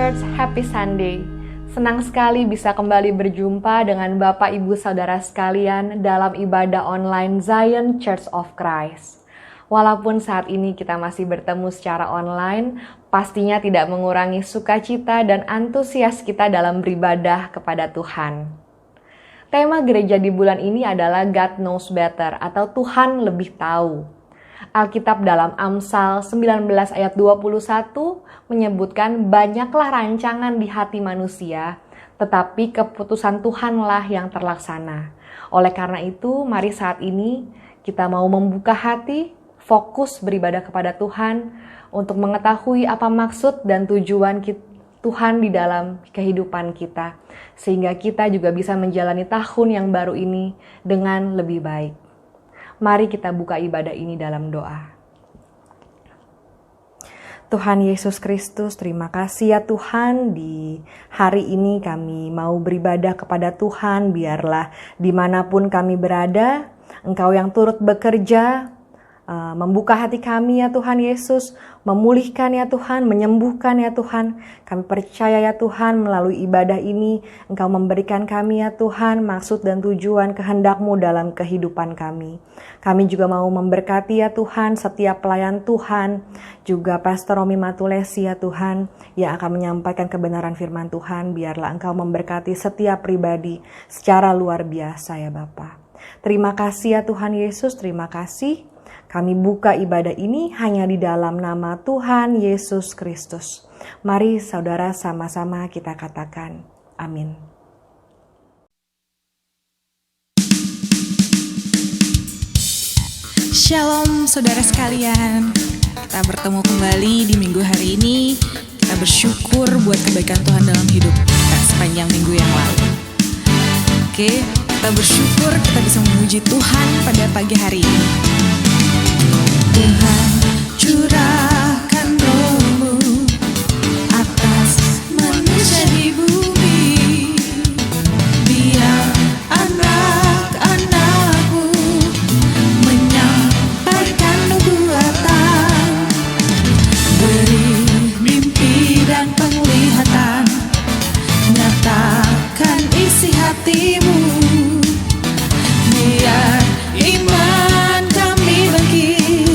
Church, Happy Sunday. Senang sekali bisa kembali berjumpa dengan Bapak Ibu Saudara sekalian dalam ibadah online Zion Church of Christ. Walaupun saat ini kita masih bertemu secara online, pastinya tidak mengurangi sukacita dan antusias kita dalam beribadah kepada Tuhan. Tema gereja di bulan ini adalah God Knows Better atau Tuhan lebih tahu. Alkitab dalam Amsal 19 ayat 21 menyebutkan banyaklah rancangan di hati manusia, tetapi keputusan Tuhanlah yang terlaksana. Oleh karena itu, mari saat ini kita mau membuka hati, fokus beribadah kepada Tuhan untuk mengetahui apa maksud dan tujuan Tuhan di dalam kehidupan kita, sehingga kita juga bisa menjalani tahun yang baru ini dengan lebih baik. Mari kita buka ibadah ini dalam doa. Tuhan Yesus Kristus, terima kasih ya Tuhan, di hari ini kami mau beribadah kepada Tuhan. Biarlah dimanapun kami berada, Engkau yang turut bekerja, membuka hati kami ya Tuhan Yesus, memulihkan ya Tuhan, menyembuhkan ya Tuhan. Kami percaya ya Tuhan, melalui ibadah ini Engkau memberikan kami ya Tuhan maksud dan tujuan kehendak-Mu dalam kehidupan kami. Kami juga mau memberkati ya Tuhan setiap pelayan Tuhan, juga Pastor Romi Matulesi ya Tuhan, yang akan menyampaikan kebenaran firman Tuhan. Biarlah Engkau memberkati setiap pribadi secara luar biasa ya Bapa. Terima kasih ya Tuhan Yesus, terima kasih. Kami buka ibadah ini hanya di dalam nama Tuhan Yesus Kristus. Mari saudara sama-sama kita katakan amin. Shalom saudara sekalian. Kita bertemu kembali di minggu hari ini. Kita bersyukur buat kebaikan Tuhan dalam hidup kita sepanjang minggu yang lalu. Oke, kita bersyukur kita bisa memuji Tuhan pada pagi hari ini. Tuhan curahkan roh-Mu atas manusia di bumi, biar anak-anak-Mu menyampaikan nubuatan, beri mimpi dan penglihatan, nyatakan isi hati-Mu, biar iman kami bangkit,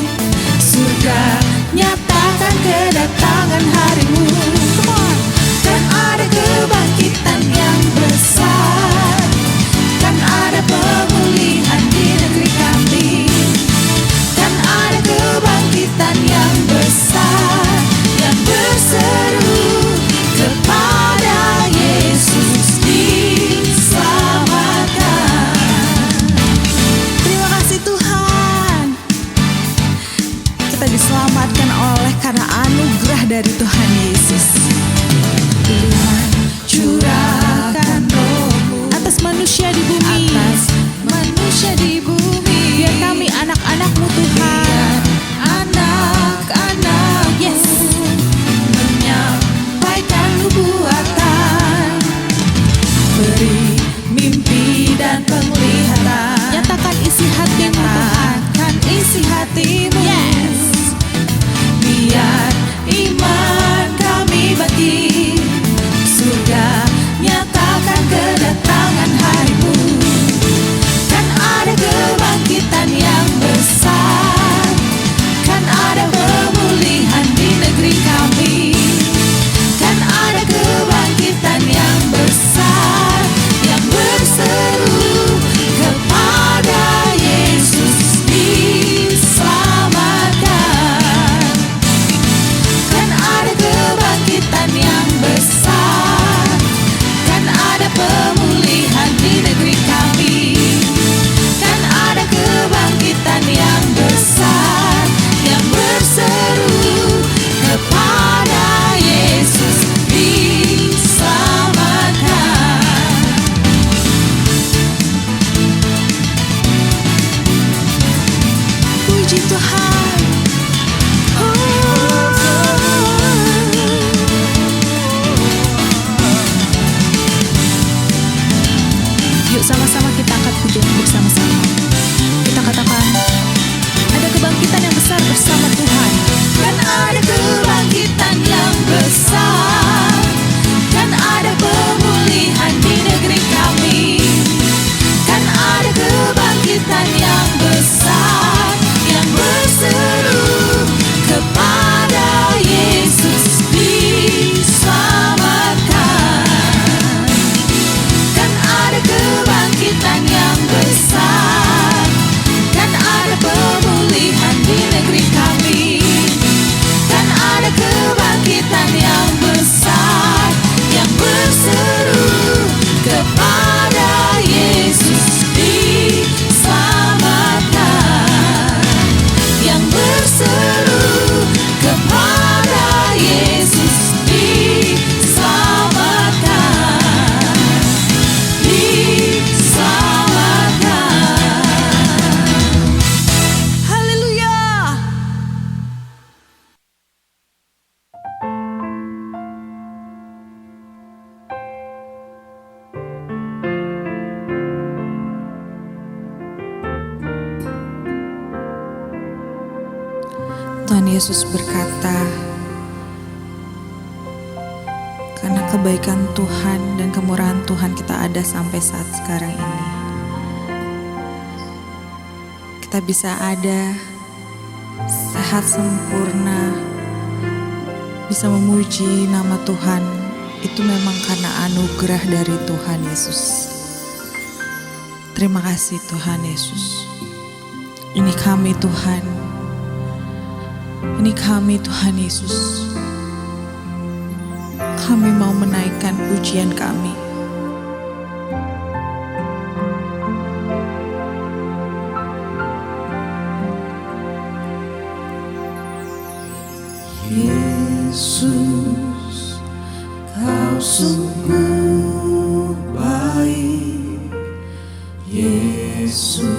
surga nyatakan kedatangan hari-Mu. Kan ada kebangkitan yang besar, kan ada pemulihan di negeri kami, kan ada kebangkitan yang besar, yang berseru kepada Yesus diselamatkan. Terima kasih Tuhan, kita diselamatkan oleh karena anugerah dari Tuhan Yesus. Tuhan curahkan roh-Mu atas manusia di bumi, atas manusia di bumi, biar kami anak-anak-Mu Tuhan, anak-anak, yes, menyampaikan nubuatan, beri mimpi dan penglihatan, nyatakan isi hati-Mu Tuhan, nyatakan isi hati-Mu, yes, biar iman kami bangkit, surga nyatakan kedatangan hari-Mu. Kan ada kebangkitan yang besar, kan ada pemulihan di negeri kami, kan ada kebangkitan yang besar, yang berseru kepada Yesus diselamatkan. Kan ada kebangkitan yang besar, kan ada pemulihan di negeri kami, kan ada kebangkitan yang besar, yang berseru kepada Yesus diselamatkan. Puji Tuhan. Yuk sama-sama kita angkat pujian bersama-sama. Kita katakan, ada kebangkitan yang besar bersama Tuhan. Kan ada kebangkitan yang besar, Tuhan Yesus berkata, karena kebaikan Tuhan dan kemurahan Tuhan kita ada sampai saat sekarang ini. Kita bisa ada, sehat sempurna, bisa memuji nama Tuhan. Itu memang karena anugerah dari Tuhan Yesus. Terima kasih Tuhan Yesus. Ini kami Tuhan. Ini kami Tuhan Yesus. Kami mau menaikkan pujian kami. Yesus, Kau sungguh baik. Yesus,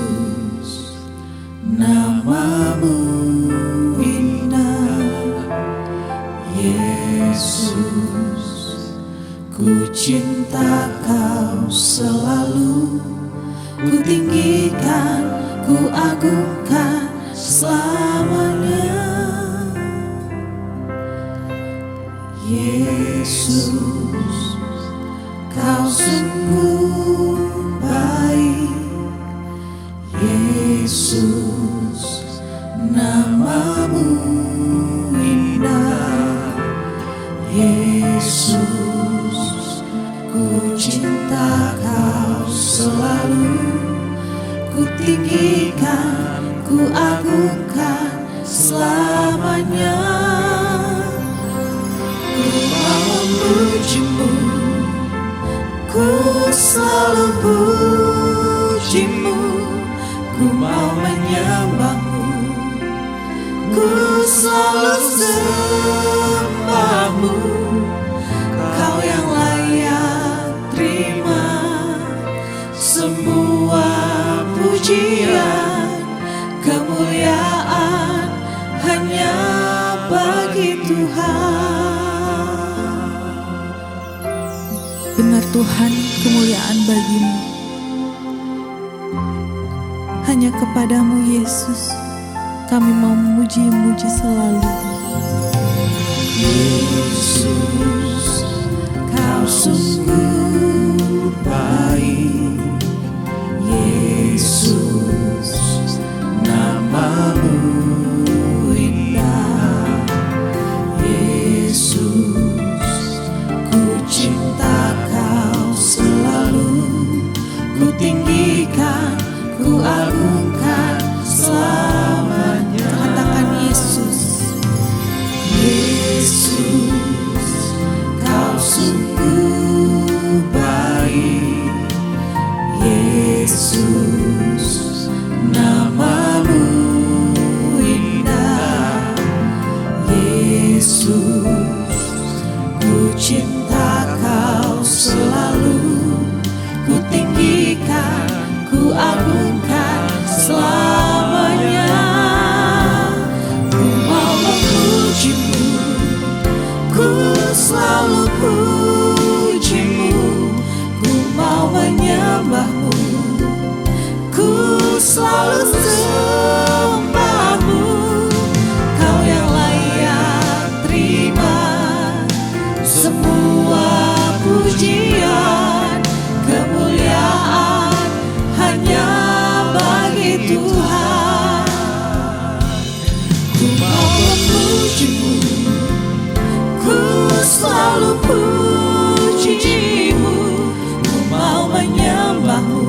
namamu indah. Yesus, ku cinta Kau selalu. Ku tinggikan, ku agungkan selamanya. Yesus, Kau sungguh baik. Yesus, namamu indah. Yesus, ku cinta Kau selalu. Ku tinggikan, ku agungkan selamanya. Ku mau memujimu, ku selalu pujimu. Ku mau menyembahmu, ku selalu sembahmu. Kau yang layak terima semua pujian, kemuliaan hanya bagi Tuhan. Benar Tuhan, kemuliaan bagimu. Hanya kepadamu Yesus, kami mau memuji-muji selalu. Yesus, Kau sungguh baik. Yesus, namamu indah. Yesus, ku cinta Kau selalu. Ku tinggikan, ku agungkan selamanya. Katakan Yesus. Yesus, Kau sungguh baik. Yesus, namamu indah. Yesus, ku cinta Kau selalu. Ku tinggikan, ku agungkan selamanya. Ku mau memujimu, ku selalu pujimu. Ku mau menyembahmu, ku selalu sembahmu. Kau yang layak terima semua pujian, kemuliaan hanya bagi Tuhan. Ku mau memujimu, ku selalu pujimu. Ku mau menyembahmu,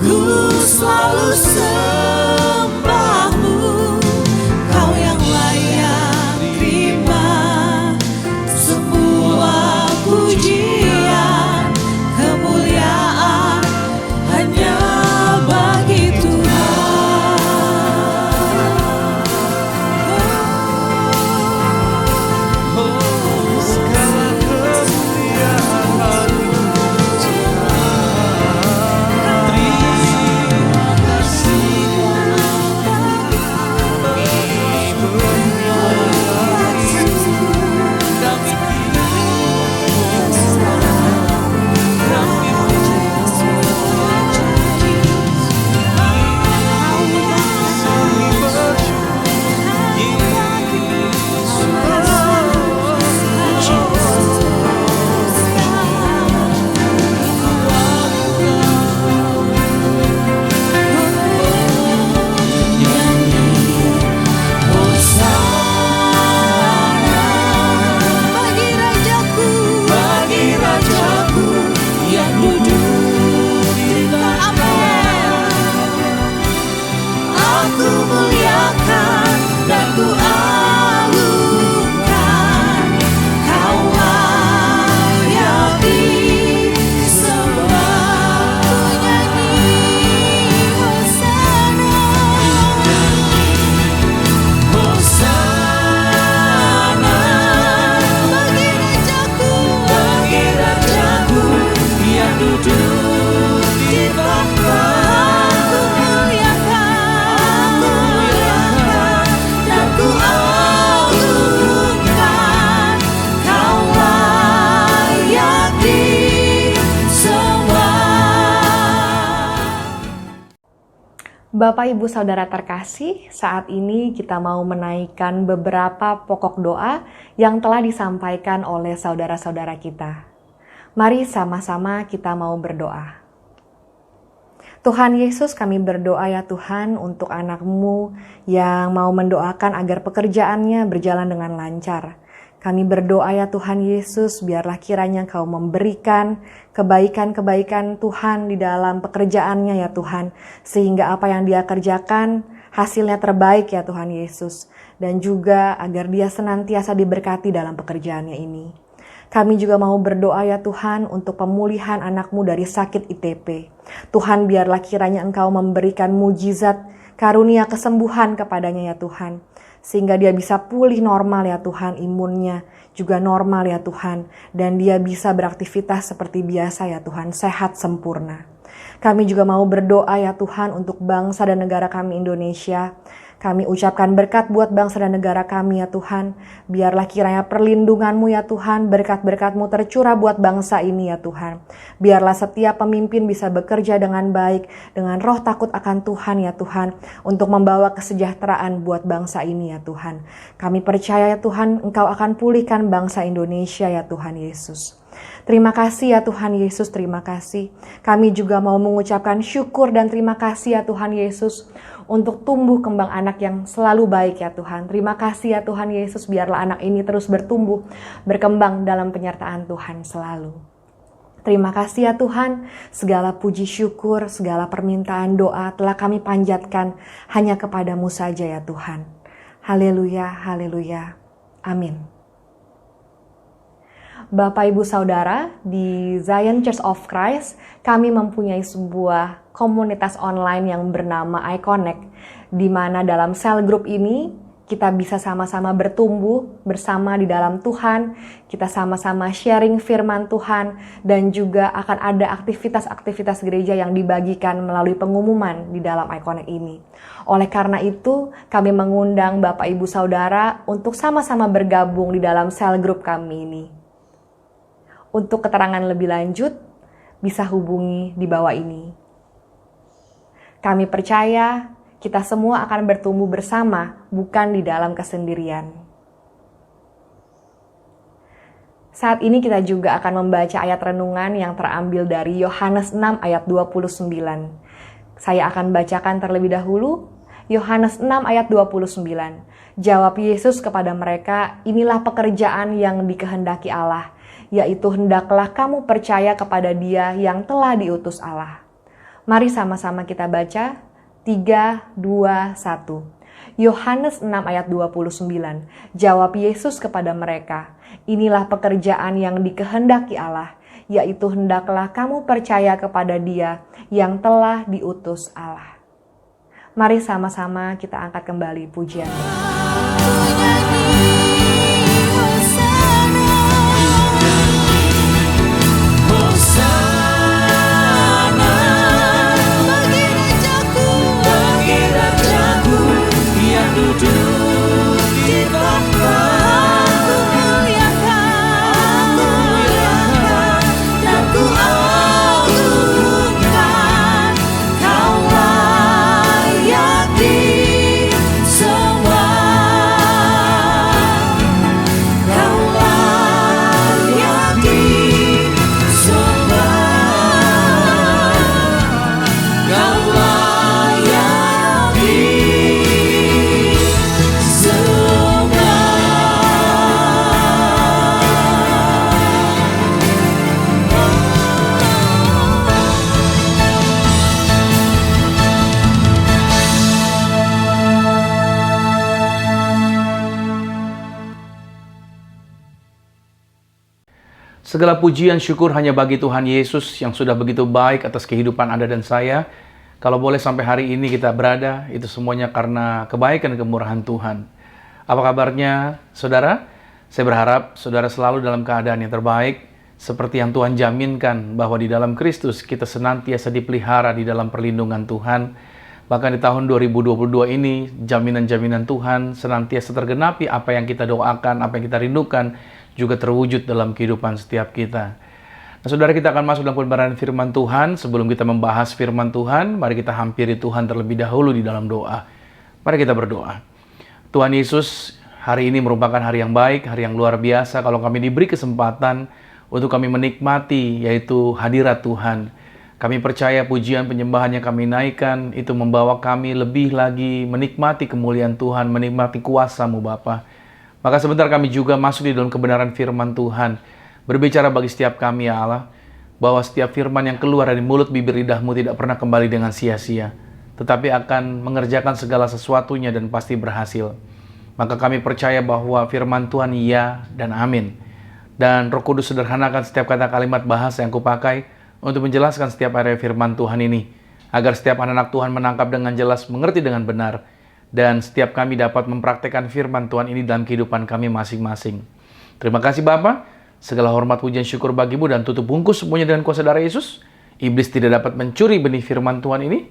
ku selalu sembahmu. Kau yang layak terima semua pujian, kemuliaan hanya bagi Tuhan. Segala kemuliaan, terima kasih. Aku muliakan dan ku agungkan, Kau layak disembah. Hosana bagi Rajaku yang duduk di tahta. Aku muliakan dan ku agungkan, Kau layak disembah. Bapak Ibu Saudara terkasih, saat ini kita mau menaikkan beberapa pokok doa yang telah disampaikan oleh saudara-saudara kita. Mari sama-sama kita mau berdoa. Tuhan Yesus, kami berdoa ya Tuhan untuk anak-Mu yang mau mendoakan agar pekerjaannya berjalan dengan lancar. Kami berdoa ya Tuhan Yesus, biarlah kiranya Kau memberikan kebaikan-kebaikan Tuhan di dalam pekerjaannya ya Tuhan. Sehingga apa yang dia kerjakan hasilnya terbaik ya Tuhan Yesus. Dan juga agar dia senantiasa diberkati dalam pekerjaannya ini. Kami juga mau berdoa ya Tuhan untuk pemulihan anak-Mu dari sakit ITP. Tuhan, biarlah kiranya Engkau memberikan mujizat karunia kesembuhan kepadanya ya Tuhan. Sehingga dia bisa pulih normal ya Tuhan, imunnya juga normal ya Tuhan. Dan dia bisa beraktivitas seperti biasa ya Tuhan, sehat sempurna. Kami juga mau berdoa ya Tuhan untuk bangsa dan negara kami Indonesia. Kami ucapkan berkat buat bangsa dan negara kami ya Tuhan. Biarlah kiranya perlindungan-Mu ya Tuhan, berkat-berkat-Mu tercurah buat bangsa ini ya Tuhan. Biarlah setiap pemimpin bisa bekerja dengan baik, dengan roh takut akan Tuhan ya Tuhan, untuk membawa kesejahteraan buat bangsa ini ya Tuhan. Kami percaya ya Tuhan, Engkau akan pulihkan bangsa Indonesia ya Tuhan Yesus. Terima kasih ya Tuhan Yesus, terima kasih. Kami juga mau mengucapkan syukur dan terima kasih ya Tuhan Yesus untuk tumbuh kembang anak yang selalu baik ya Tuhan. Terima kasih ya Tuhan Yesus, biarlah anak ini terus bertumbuh, berkembang dalam penyertaan Tuhan selalu. Terima kasih ya Tuhan, segala puji syukur, segala permintaan doa telah kami panjatkan hanya kepadamu saja ya Tuhan. Haleluya, haleluya, amin. Bapak Ibu Saudara, di Zion Church of Christ, kami mempunyai sebuah komunitas online yang bernama iConnect, di mana dalam sel group ini kita bisa sama-sama bertumbuh bersama di dalam Tuhan, kita sama-sama sharing firman Tuhan, dan juga akan ada aktivitas-aktivitas gereja yang dibagikan melalui pengumuman di dalam iConnect ini. Oleh karena itu, kami mengundang Bapak Ibu Saudara untuk sama-sama bergabung di dalam sel group kami ini. Untuk keterangan lebih lanjut, bisa hubungi di bawah ini. Kami percaya kita semua akan bertumbuh bersama, bukan di dalam kesendirian. Saat ini kita juga akan membaca ayat renungan yang terambil dari Yohanes 6 ayat 29. Saya akan bacakan terlebih dahulu. Yohanes 6 ayat 29. Jawab Yesus kepada mereka, inilah pekerjaan yang dikehendaki Allah, yaitu hendaklah kamu percaya kepada Dia yang telah diutus Allah. Mari sama-sama kita baca. 3, 2, 1. Yohanes 6 ayat 29. Jawab Yesus kepada mereka, inilah pekerjaan yang dikehendaki Allah, yaitu hendaklah kamu percaya kepada Dia yang telah diutus Allah. Mari sama-sama kita angkat kembali pujian. Duduk di tahta. Aku muliakan dan ku agungkan, Kau layak disembah. Segala pujian syukur hanya bagi Tuhan Yesus yang sudah begitu baik atas kehidupan Anda dan saya. Kalau boleh sampai hari ini kita berada, itu semuanya karena kebaikan dan kemurahan Tuhan. Apa kabarnya, saudara? Saya berharap saudara selalu dalam keadaan yang terbaik, seperti yang Tuhan jaminkan bahwa di dalam Kristus kita senantiasa dipelihara di dalam perlindungan Tuhan. Bahkan di tahun 2022 ini, jaminan-jaminan Tuhan senantiasa tergenapi. Apa yang kita doakan, apa yang kita rindukan, juga terwujud dalam kehidupan setiap kita. Nah, saudara, kita akan masuk dalam pembahasan firman Tuhan. Sebelum kita membahas firman Tuhan, mari kita hampiri Tuhan terlebih dahulu di dalam doa. Mari kita berdoa. Tuhan Yesus, hari ini merupakan hari yang baik, hari yang luar biasa kalau kami diberi kesempatan untuk kami menikmati, yaitu hadirat Tuhan. Kami percaya pujian penyembahan yang kami naikkan itu membawa kami lebih lagi menikmati kemuliaan Tuhan, menikmati kuasa-Mu Bapa. Maka sebentar kami juga masuk di dalam kebenaran firman Tuhan. Berbicara bagi setiap kami ya Allah, bahwa setiap firman yang keluar dari mulut bibir lidah-Mu tidak pernah kembali dengan sia-sia, tetapi akan mengerjakan segala sesuatunya dan pasti berhasil. Maka kami percaya bahwa firman Tuhan ya dan amin. Dan Roh Kudus sederhanakan setiap kata kalimat bahasa yang kupakai untuk menjelaskan setiap area firman Tuhan ini, agar setiap anak-anak Tuhan menangkap dengan jelas, mengerti dengan benar, dan setiap kami dapat mempraktekkan firman Tuhan ini dalam kehidupan kami masing-masing. Terima kasih Bapa, segala hormat pujian syukur bagi-Mu, dan tutup bungkus semuanya dengan kuasa darah Yesus. Iblis tidak dapat mencuri benih firman Tuhan ini,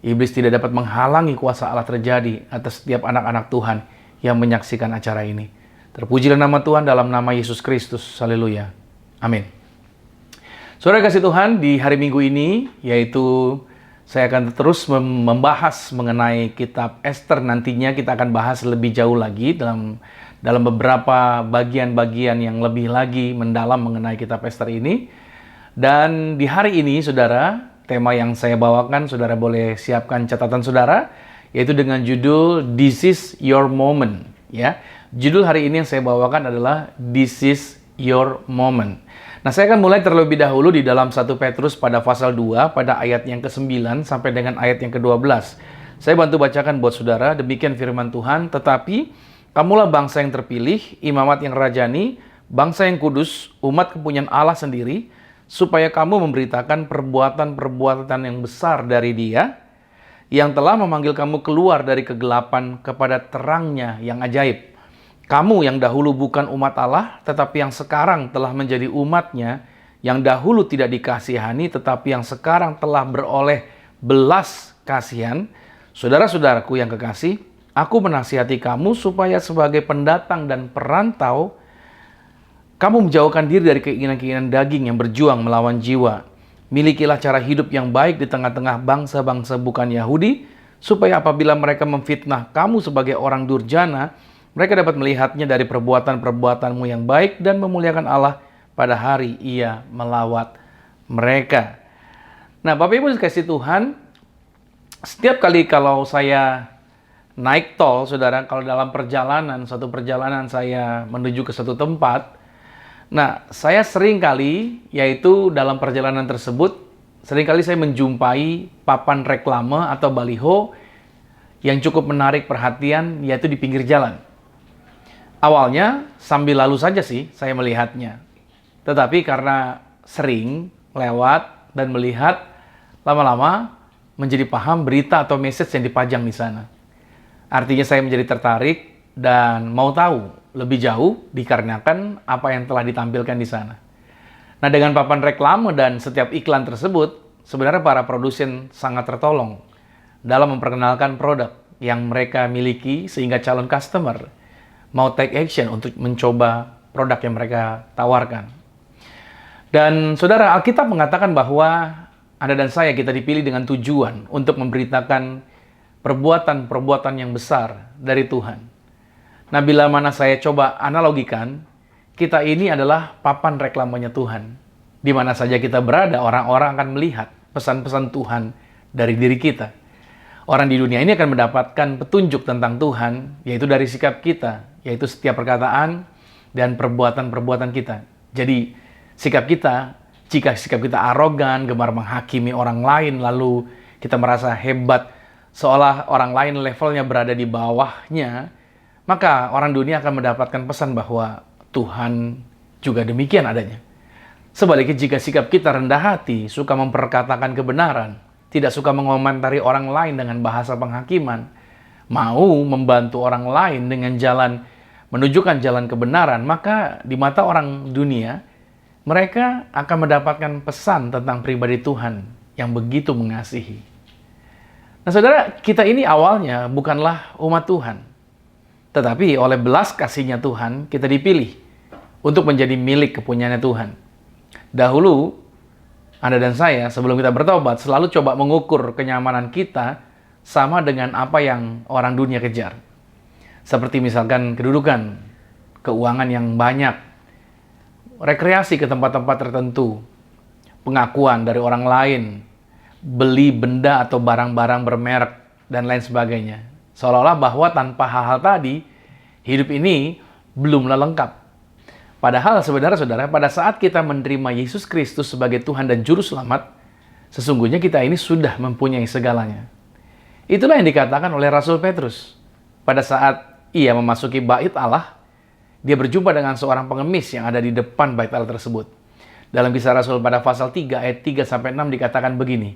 iblis tidak dapat menghalangi kuasa Allah terjadi atas setiap anak-anak Tuhan yang menyaksikan acara ini. Terpujilah nama Tuhan dalam nama Yesus Kristus. Haleluya. Amin. Saudara kasih Tuhan, di hari Minggu ini, yaitu saya akan terus membahas mengenai kitab Ester. Nantinya kita akan bahas lebih jauh lagi dalam beberapa bagian-bagian yang lebih lagi mendalam mengenai kitab Ester ini. Dan di hari ini, saudara, tema yang saya bawakan, saudara boleh siapkan catatan saudara, yaitu dengan judul This is Your Moment. Ya, judul hari ini yang saya bawakan adalah This is Your Moment. Nah, saya akan mulai terlebih dahulu di dalam 1 Petrus pada pasal 2, pada ayat yang ke-9 sampai dengan ayat yang ke-12. Saya bantu bacakan buat saudara, demikian firman Tuhan, tetapi kamulah bangsa yang terpilih, imamat yang rajani, bangsa yang kudus, umat kepunyaan Allah sendiri, supaya kamu memberitakan perbuatan-perbuatan yang besar dari Dia, yang telah memanggil kamu keluar dari kegelapan kepada terangnya yang ajaib. Kamu yang dahulu bukan umat Allah, tetapi yang sekarang telah menjadi umat-Nya, yang dahulu tidak dikasihani, tetapi yang sekarang telah beroleh belas kasihan. Saudara-saudaraku yang kekasih, aku menasihati kamu supaya sebagai pendatang dan perantau, kamu menjauhkan diri dari keinginan-keinginan daging yang berjuang melawan jiwa. Milikilah cara hidup yang baik di tengah-tengah bangsa-bangsa bukan Yahudi, supaya apabila mereka memfitnah kamu sebagai orang durjana, mereka dapat melihatnya dari perbuatan-perbuatanmu yang baik dan memuliakan Allah pada hari Ia melawat mereka. Nah, Bapak Ibu dikasih Tuhan, setiap kali kalau saya naik tol, saudara, kalau dalam satu perjalanan saya menuju ke satu tempat, nah, saya sering kali, yaitu dalam perjalanan tersebut, sering kali saya menjumpai papan reklame atau baliho yang cukup menarik perhatian, yaitu di pinggir jalan. Awalnya sambil lalu saja sih saya melihatnya. Tetapi karena sering lewat dan melihat, lama-lama menjadi paham berita atau message yang dipajang di sana. Artinya saya menjadi tertarik dan mau tahu lebih jauh dikarenakan apa yang telah ditampilkan di sana. Nah, dengan papan reklame dan setiap iklan tersebut, sebenarnya para produsen sangat tertolong dalam memperkenalkan produk yang mereka miliki sehingga calon customer mau take action untuk mencoba produk yang mereka tawarkan. Dan saudara, Alkitab mengatakan bahwa Anda dan saya kita dipilih dengan tujuan untuk memberitakan perbuatan-perbuatan yang besar dari Tuhan. Nah, bila mana saya coba analogikan, kita ini adalah papan reklamanya Tuhan. Di mana saja kita berada, orang-orang akan melihat pesan-pesan Tuhan dari diri kita. Orang di dunia ini akan mendapatkan petunjuk tentang Tuhan, yaitu dari sikap kita, yaitu setiap perkataan dan perbuatan-perbuatan kita. Jadi, jika sikap kita arogan, gemar menghakimi orang lain, lalu kita merasa hebat, seolah orang lain levelnya berada di bawahnya, maka orang dunia akan mendapatkan pesan bahwa Tuhan juga demikian adanya. Sebaliknya jika sikap kita rendah hati, suka memperkatakan kebenaran, tidak suka mengomentari orang lain dengan bahasa penghakiman, mau membantu orang lain dengan menunjukkan jalan kebenaran, maka di mata orang dunia, mereka akan mendapatkan pesan tentang pribadi Tuhan yang begitu mengasihi. Nah saudara, kita ini awalnya bukanlah umat Tuhan. Tetapi oleh belas kasihnya Tuhan, kita dipilih untuk menjadi milik kepunyaannya Tuhan. Dahulu, Anda dan saya sebelum kita bertobat selalu coba mengukur kenyamanan kita sama dengan apa yang orang dunia kejar. Seperti misalkan kedudukan, keuangan yang banyak, rekreasi ke tempat-tempat tertentu, pengakuan dari orang lain, beli benda atau barang-barang bermerek, dan lain sebagainya. Seolah-olah bahwa tanpa hal-hal tadi, hidup ini belumlah lengkap. Padahal sebenarnya saudara, pada saat kita menerima Yesus Kristus sebagai Tuhan dan Juru Selamat, sesungguhnya kita ini sudah mempunyai segalanya. Itulah yang dikatakan oleh Rasul Petrus. Pada saat ia memasuki bait Allah, dia berjumpa dengan seorang pengemis yang ada di depan bait Allah tersebut. Dalam Kisah Rasul pada pasal 3 ayat 3-6 dikatakan begini.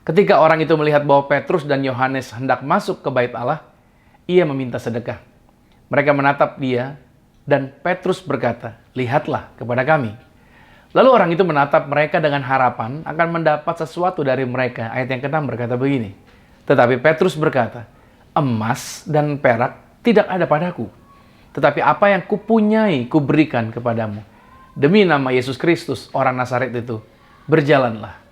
Ketika orang itu melihat bahwa Petrus dan Yohanes hendak masuk ke bait Allah, ia meminta sedekah. Mereka menatap dia dan Petrus berkata, "Lihatlah kepada kami." Lalu orang itu menatap mereka dengan harapan akan mendapat sesuatu dari mereka. Ayat yang ke-6 berkata begini. Tetapi Petrus berkata, "Emas dan perak tidak ada padaku. Tetapi apa yang kupunyai kuberikan kepadamu. Demi nama Yesus Kristus, orang Nazaret itu, berjalanlah."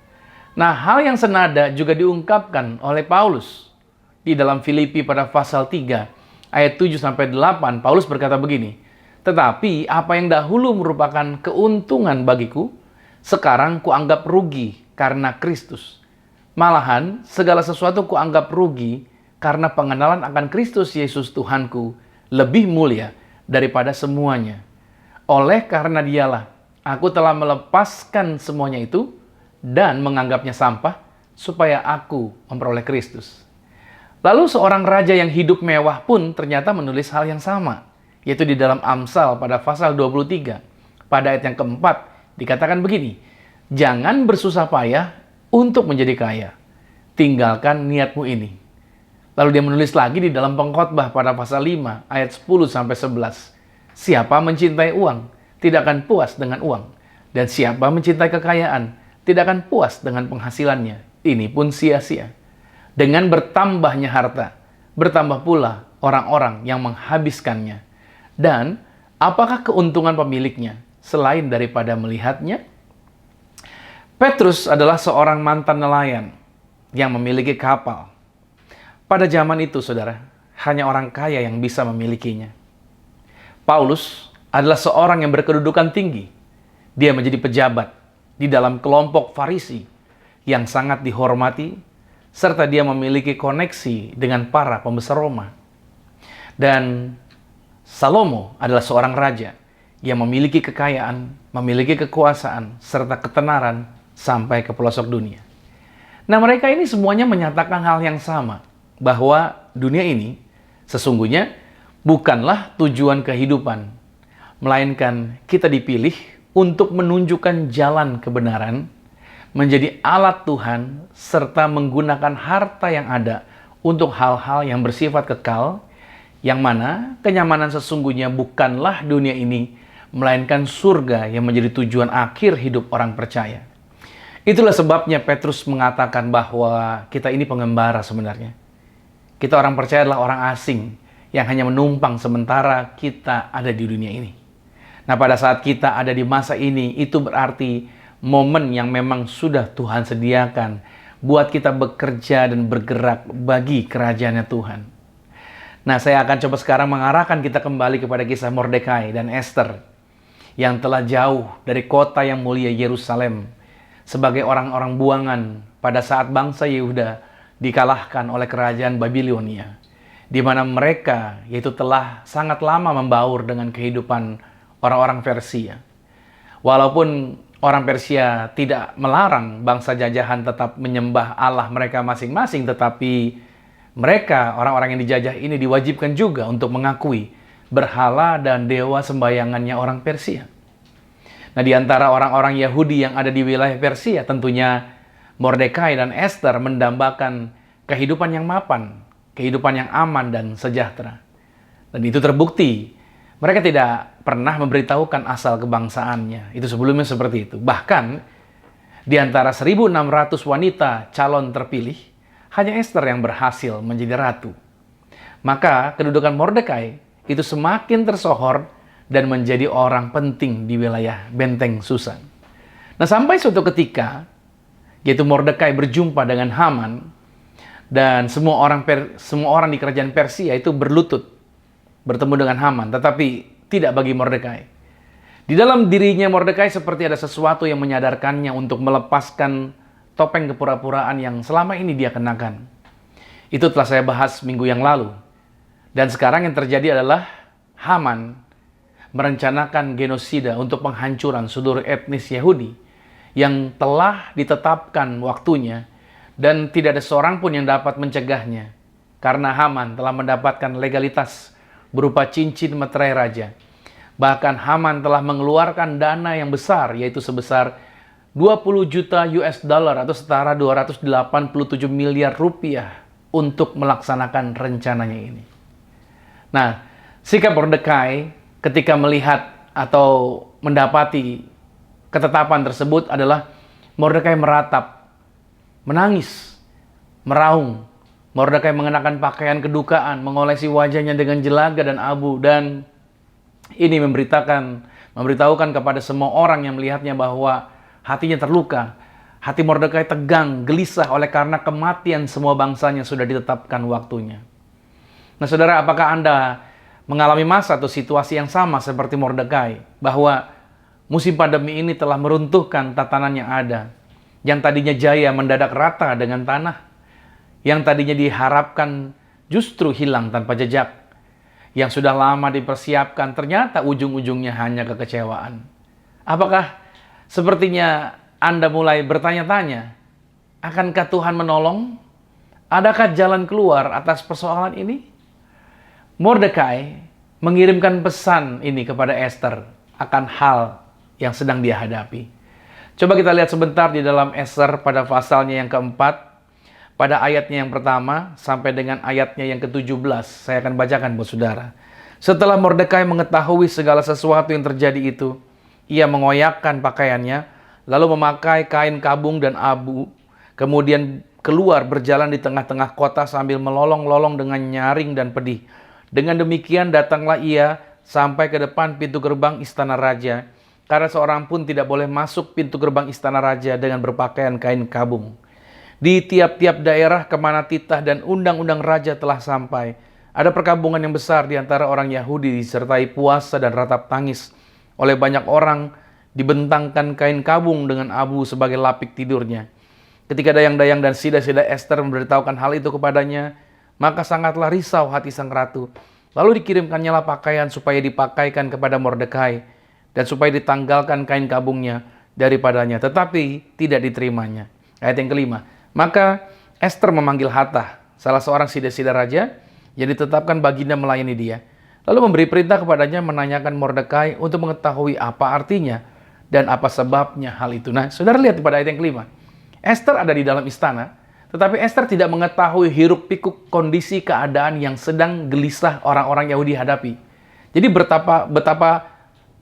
Nah, hal yang senada juga diungkapkan oleh Paulus di dalam Filipi pada pasal 3 ayat 7-8. Paulus berkata begini, "Tetapi apa yang dahulu merupakan keuntungan bagiku, sekarang kuanggap rugi karena Kristus. Malahan segala sesuatu kuanggap rugi karena pengenalan akan Kristus Yesus Tuhanku lebih mulia daripada semuanya. Oleh karena dialah aku telah melepaskan semuanya itu dan menganggapnya sampah supaya aku memperoleh Kristus." Lalu seorang raja yang hidup mewah pun ternyata menulis hal yang sama, yaitu di dalam Amsal pada pasal 23. Pada ayat yang keempat dikatakan begini, "Jangan bersusah payah untuk menjadi kaya. Tinggalkan niatmu ini." Lalu dia menulis lagi di dalam Pengkhotbah pada pasal 5 ayat 10-11. "Siapa mencintai uang tidak akan puas dengan uang, dan siapa mencintai kekayaan tidak akan puas dengan penghasilannya. Ini pun sia-sia. Dengan bertambahnya harta, bertambah pula orang-orang yang menghabiskannya. Dan apakah keuntungan pemiliknya selain daripada melihatnya?" Petrus adalah seorang mantan nelayan yang memiliki kapal. Pada zaman itu, saudara, hanya orang kaya yang bisa memilikinya. Paulus adalah seorang yang berkedudukan tinggi. Dia menjadi pejabat di dalam kelompok Farisi yang sangat dihormati, serta dia memiliki koneksi dengan para pembesar Roma. Dan Salomo adalah seorang raja yang memiliki kekayaan, memiliki kekuasaan, serta ketenaran sampai ke pelosok dunia. Nah, mereka ini semuanya menyatakan hal yang sama, bahwa dunia ini sesungguhnya bukanlah tujuan kehidupan, melainkan kita dipilih untuk menunjukkan jalan kebenaran, menjadi alat Tuhan, serta menggunakan harta yang ada untuk hal-hal yang bersifat kekal, yang mana kenyamanan sesungguhnya bukanlah dunia ini, melainkan surga yang menjadi tujuan akhir hidup orang percaya. Itulah sebabnya Petrus mengatakan bahwa kita ini pengembara sebenarnya. Kita orang percaya adalah orang asing yang hanya menumpang sementara kita ada di dunia ini. Nah, pada saat kita ada di masa ini, itu berarti momen yang memang sudah Tuhan sediakan buat kita bekerja dan bergerak bagi kerajaannya Tuhan. Nah, saya akan coba sekarang mengarahkan kita kembali kepada kisah Mordekai dan Esther yang telah jauh dari kota yang mulia Yerusalem sebagai orang-orang buangan pada saat bangsa Yehuda dikalahkan oleh kerajaan Babilonia, di mana mereka yaitu telah sangat lama membaur dengan kehidupan orang-orang Persia. Walaupun orang Persia tidak melarang bangsa jajahan tetap menyembah Allah mereka masing-masing, tetapi mereka, orang-orang yang dijajah ini, diwajibkan juga untuk mengakui berhala dan dewa sembayangannya orang Persia. Nah, di antara orang-orang Yahudi yang ada di wilayah Persia, tentunya Mordekai dan Esther mendambakan kehidupan yang mapan, kehidupan yang aman dan sejahtera. Dan itu terbukti. Mereka tidak pernah memberitahukan asal kebangsaannya. Itu sebelumnya seperti itu. Bahkan, di antara 1.600 wanita calon terpilih, hanya Esther yang berhasil menjadi ratu. Maka, kedudukan Mordekai itu semakin tersohor dan menjadi orang penting di wilayah benteng Susan. Nah, sampai suatu ketika, yaitu Mordekai berjumpa dengan Haman, dan semua orang di kerajaan Persia itu berlutut bertemu dengan Haman, tetapi tidak bagi Mordekai. Di dalam dirinya Mordekai seperti ada sesuatu yang menyadarkannya untuk melepaskan topeng kepura-puraan yang selama ini dia kenakan. Itu telah saya bahas minggu yang lalu. Dan sekarang yang terjadi adalah Haman merencanakan genosida untuk penghancuran seluruh etnis Yahudi yang telah ditetapkan waktunya dan tidak ada seorang pun yang dapat mencegahnya karena Haman telah mendapatkan legalitas berupa cincin meterai raja. Bahkan Haman telah mengeluarkan dana yang besar, yaitu sebesar 20 juta US dollar atau setara 287 miliar rupiah untuk melaksanakan rencananya ini. Nah, sikap Mordekai ketika melihat atau mendapati ketetapan tersebut adalah Mordekai meratap, menangis, meraung. Mordekai mengenakan pakaian kedukaan, mengolesi wajahnya dengan jelaga dan abu, dan ini memberitahukan kepada semua orang yang melihatnya bahwa hatinya terluka. Hati Mordekai tegang, gelisah oleh karena kematian semua bangsanya sudah ditetapkan waktunya. Nah, saudara, apakah Anda mengalami masa atau situasi yang sama seperti Mordekai, bahwa musim pandemi ini telah meruntuhkan tatanan yang ada, yang tadinya jaya mendadak rata dengan tanah, yang tadinya diharapkan justru hilang tanpa jejak, yang sudah lama dipersiapkan ternyata ujung-ujungnya hanya kekecewaan. Apakah sepertinya Anda mulai bertanya-tanya, akankah Tuhan menolong? Adakah jalan keluar atas persoalan ini? Mordekai mengirimkan pesan ini kepada Esther akan hal yang sedang dia hadapi. Coba kita lihat sebentar di dalam Esther pada pasalnya yang keempat, pada ayatnya yang pertama sampai dengan ayatnya yang ke-17. Saya akan bacakan buat saudara. Setelah Mordekai mengetahui segala sesuatu yang terjadi itu, ia mengoyakkan pakaiannya, lalu memakai kain kabung dan abu, kemudian keluar berjalan di tengah-tengah kota sambil melolong-lolong dengan nyaring dan pedih. Dengan demikian datanglah ia sampai ke depan pintu gerbang istana raja, karena seorang pun tidak boleh masuk pintu gerbang istana raja dengan berpakaian kain kabung. Di tiap-tiap daerah kemana titah dan undang-undang raja telah sampai, ada perkampungan yang besar di antara orang Yahudi disertai puasa dan ratap tangis. Oleh banyak orang dibentangkan kain kabung dengan abu sebagai lapik tidurnya. Ketika dayang-dayang dan sida-sida Esther memberitahukan hal itu kepadanya, maka sangatlah risau hati sang ratu. Lalu dikirimkannya lah pakaian supaya dipakaikan kepada Mordekai dan supaya ditanggalkan kain kabungnya daripadanya, tetapi tidak diterimanya. Ayat yang kelima. Maka Esther memanggil Hathach, salah seorang sida-sida raja yang ditetapkan baginda melayani dia. Lalu memberi perintah kepadanya menanyakan Mordekai untuk mengetahui apa artinya dan apa sebabnya hal itu. Nah, saudara lihat pada ayat yang kelima. Esther ada di dalam istana, tetapi Esther tidak mengetahui hiruk-pikuk kondisi keadaan yang sedang gelisah orang-orang Yahudi hadapi. Jadi betapa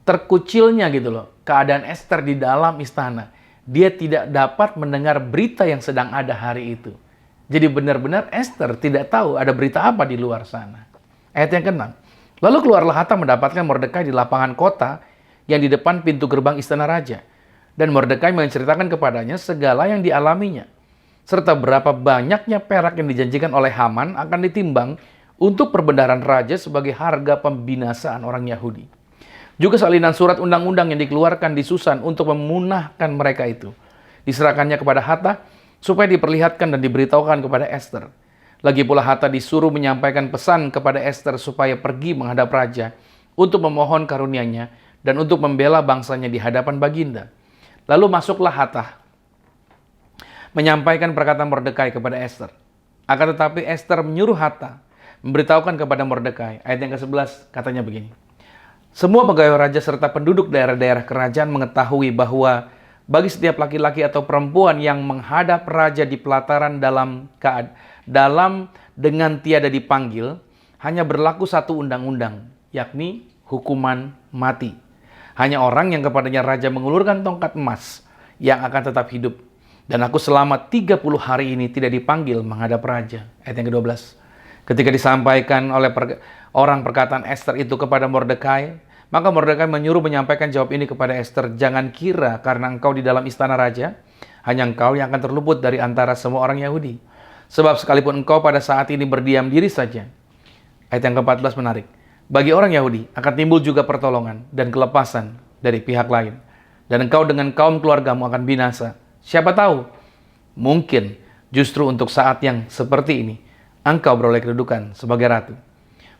terkucilnya gitu loh keadaan Esther di dalam istana. Dia tidak dapat mendengar berita yang sedang ada hari itu. Jadi benar-benar Esther tidak tahu ada berita apa di luar sana. Ayat yang ke-6. Lalu keluarlah Hathach mendapatkan Mordekai di lapangan kota yang di depan pintu gerbang istana raja. Dan Mordekai menceritakan kepadanya segala yang dialaminya, serta berapa banyaknya perak yang dijanjikan oleh Haman akan ditimbang untuk perbendaharaan raja sebagai harga pembinasaan orang Yahudi. Juga salinan surat undang-undang yang dikeluarkan di Susan untuk memunahkan mereka itu diserahkannya kepada Hathach supaya diperlihatkan dan diberitahukan kepada Esther. Lagi pula Hathach disuruh menyampaikan pesan kepada Esther supaya pergi menghadap raja untuk memohon karunia-Nya dan untuk membela bangsanya di hadapan baginda. Lalu masuklah Hathach menyampaikan perkataan Mordekai kepada Esther. Akan tetapi Esther menyuruh Hathach memberitahukan kepada Mordekai. Ayat yang ke-11 katanya begini. Semua pegawai raja serta penduduk daerah-daerah kerajaan mengetahui bahwa bagi setiap laki-laki atau perempuan yang menghadap raja di pelataran dalam dengan tiada dipanggil, hanya berlaku satu undang-undang, yakni hukuman mati. Hanya orang yang kepadanya raja mengulurkan tongkat emas yang akan tetap hidup. Dan aku selama 30 hari ini tidak dipanggil menghadap raja. Ayat yang ke-12. Ketika disampaikan oleh orang perkataan Ester itu kepada Mordekai, maka Mordekai menyuruh menyampaikan jawab ini kepada Ester, "Jangan kira karena engkau di dalam istana raja, hanya engkau yang akan terluput dari antara semua orang Yahudi. Sebab sekalipun engkau pada saat ini berdiam diri saja." Ayat yang ke-14 menarik. "Bagi orang Yahudi akan timbul juga pertolongan dan kelepasan dari pihak lain. Dan engkau dengan kaum keluargamu akan binasa. Siapa tahu, mungkin justru untuk saat yang seperti ini, engkau beroleh kedudukan sebagai ratu."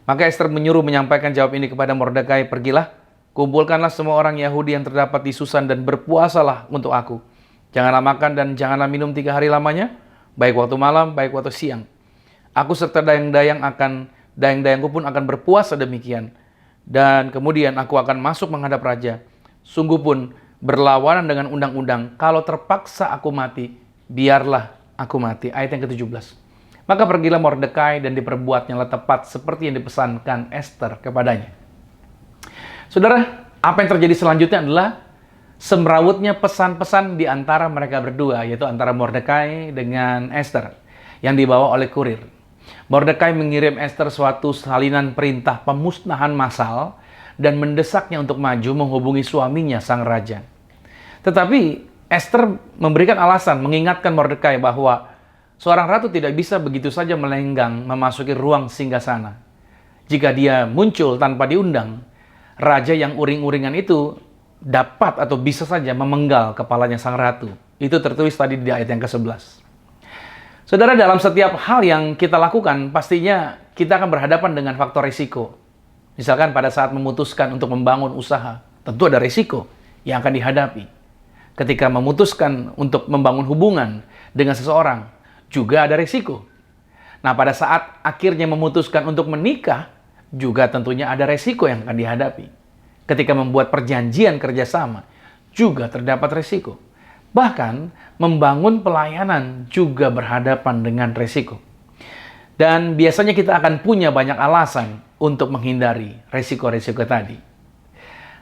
Maka Ester menyuruh menyampaikan jawab ini kepada Mordekai, "Pergilah, kumpulkanlah semua orang Yahudi yang terdapat di Susan dan berpuasalah untuk aku. Janganlah makan dan janganlah minum 3 hari lamanya, baik waktu malam, baik waktu siang. Aku serta dayang-dayangku pun akan berpuasa demikian. Dan kemudian aku akan masuk menghadap raja. Sungguh pun berlawanan dengan undang-undang, kalau terpaksa aku mati, biarlah aku mati." Ayat yang ke-17. Maka pergilah Mordekai dan diperbuatnya tepat seperti yang dipesankan Ester kepadanya. Saudara, apa yang terjadi selanjutnya adalah semrawutnya pesan-pesan di antara mereka berdua, yaitu antara Mordekai dengan Ester, yang dibawa oleh kurir. Mordekai mengirim Ester suatu salinan perintah pemusnahan massal dan mendesaknya untuk maju menghubungi suaminya, sang raja. Tetapi Ester memberikan alasan, mengingatkan Mordekai bahwa seorang ratu tidak bisa begitu saja melenggang memasuki ruang singgasana. Jika dia muncul tanpa diundang, raja yang uring-uringan itu dapat atau bisa saja memenggal kepalanya sang ratu. Itu tertulis tadi di ayat yang ke-11. Saudara, dalam setiap hal yang kita lakukan, pastinya kita akan berhadapan dengan faktor risiko. Misalkan pada saat memutuskan untuk membangun usaha, tentu ada risiko yang akan dihadapi. Ketika memutuskan untuk membangun hubungan dengan seseorang, juga ada resiko. Nah, pada saat akhirnya memutuskan untuk menikah, juga tentunya ada resiko yang akan dihadapi. Ketika membuat perjanjian kerjasama, juga terdapat resiko. Bahkan, membangun pelayanan juga berhadapan dengan resiko. Dan biasanya kita akan punya banyak alasan untuk menghindari resiko-resiko tadi.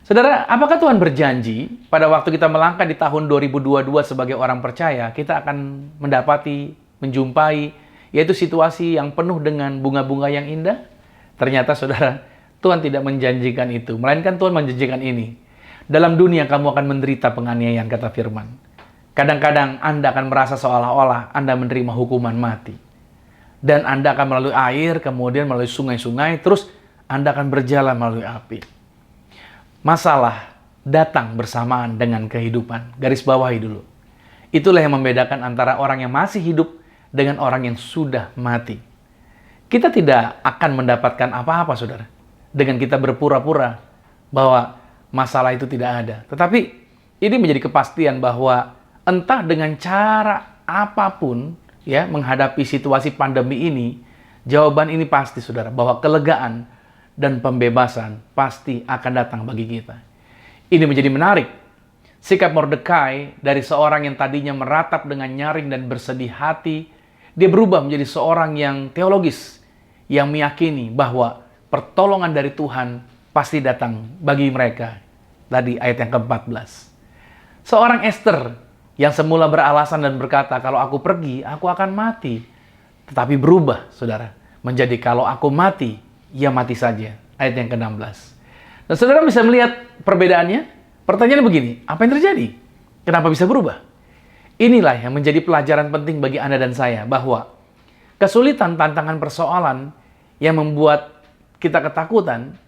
Saudara, apakah Tuhan berjanji pada waktu kita melangkah di tahun 2022 sebagai orang percaya, kita akan menjumpai, yaitu situasi yang penuh dengan bunga-bunga yang indah? Ternyata saudara, Tuhan tidak menjanjikan itu, melainkan Tuhan menjanjikan ini. Dalam dunia kamu akan menderita penganiayaan, kata firman. Kadang-kadang Anda akan merasa seolah-olah Anda menerima hukuman mati. Dan Anda akan melalui air, kemudian melalui sungai-sungai, terus Anda akan berjalan melalui api. Masalah datang bersamaan dengan kehidupan. Garis bawahi dulu. Itulah yang membedakan antara orang yang masih hidup dengan orang yang sudah mati. Kita tidak akan mendapatkan apa-apa, saudara, dengan kita berpura-pura bahwa masalah itu tidak ada. Tetapi ini menjadi kepastian bahwa entah dengan cara apapun ya menghadapi situasi pandemi ini, jawaban ini pasti, saudara, bahwa kelegaan dan pembebasan pasti akan datang bagi kita. Ini menjadi menarik. Sikap Mordekai dari seorang yang tadinya meratap dengan nyaring dan bersedih hati, dia berubah menjadi seorang yang teologis, yang meyakini bahwa pertolongan dari Tuhan pasti datang bagi mereka. Tadi ayat yang ke-14. Seorang Ester yang semula beralasan dan berkata, kalau aku pergi, aku akan mati. Tetapi berubah, saudara, menjadi kalau aku mati, ya mati saja. Ayat yang ke-16. Dan saudara bisa melihat perbedaannya. Pertanyaannya begini, apa yang terjadi? Kenapa bisa berubah? Inilah yang menjadi pelajaran penting bagi Anda dan saya, bahwa kesulitan, tantangan, persoalan yang membuat kita ketakutan,